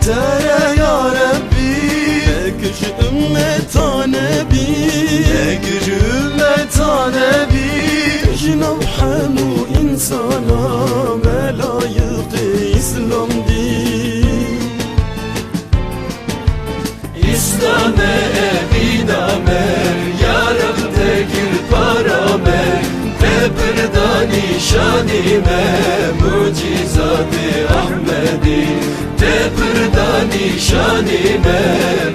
tere ya Rabbi. Eküç ümmeta nebi, eküç ümmeta nebi. Cenab hamu insana ve layık İslam din. İslam'e binamer, ya Rab tekir paramer. Tepirda nişanime, mucizat-ı Ahmedi. Tepirda nişanime,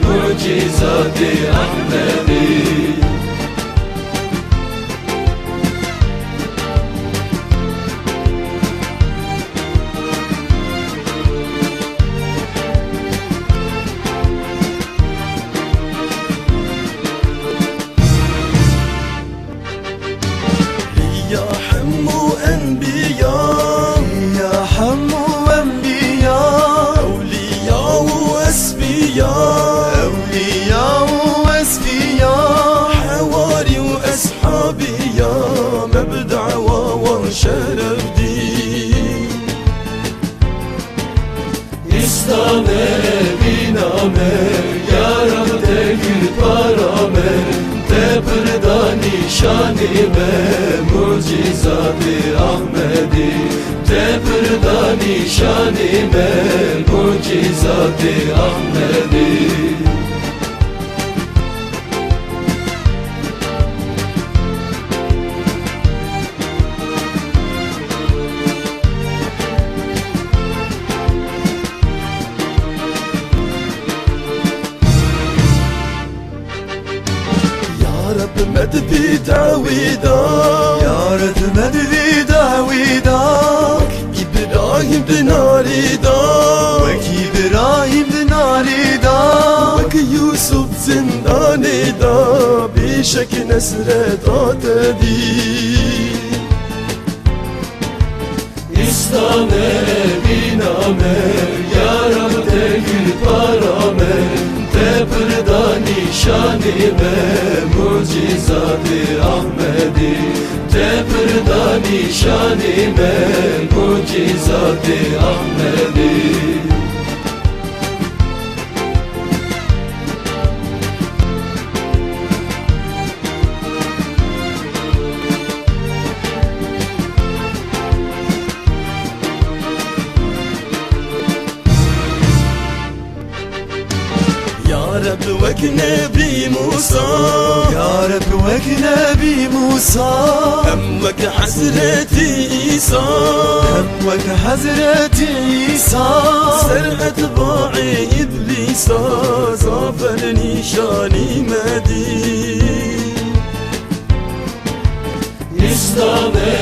mucizat-ı Ahmedi. Ya hammu enbiya, ya hammu enbiya. Evliya ve esfiya, evliya ve esfiya. Havari ve ashabiya, mebda ve şeref din. İslam'e binamer, ya Rab tekir paramer. Tepirda nişanime, mucizat-ı Ahmedi. Tepirda nişanime, mucizat-ı Ahmedi. Ya Rabbi meddi davida, ya Rabbi meddi davida. İbrahim dinarida, vek İbrahim dinarida. Vek Yusuf zindanida, bişek nesret atedi. İslam'e binamer, ya Rab tekir paramer. Tepirda nişanime, mucizat-ı Ahmedi. Tepirda nişanime, mucizat-ı Ahmedi. Ya Rabbi vek Nebi Musa, ya Rabbi vek Nebi Musa. Hem vek Hazreti İsa, hem vek Hazreti İsa. Ser etba'i iblisa, zafer nişani Medin. İslam'e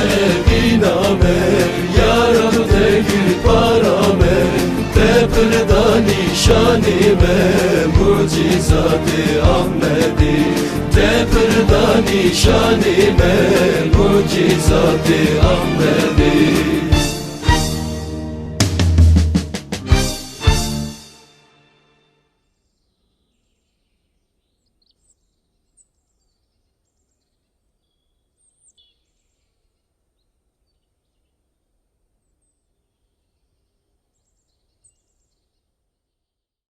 binamer, ya Rab tekir paramer. Tepirda nişanime, mucizat-ı Ahmedi. Tepirda nişanime, mucizat-ı Ahmedi.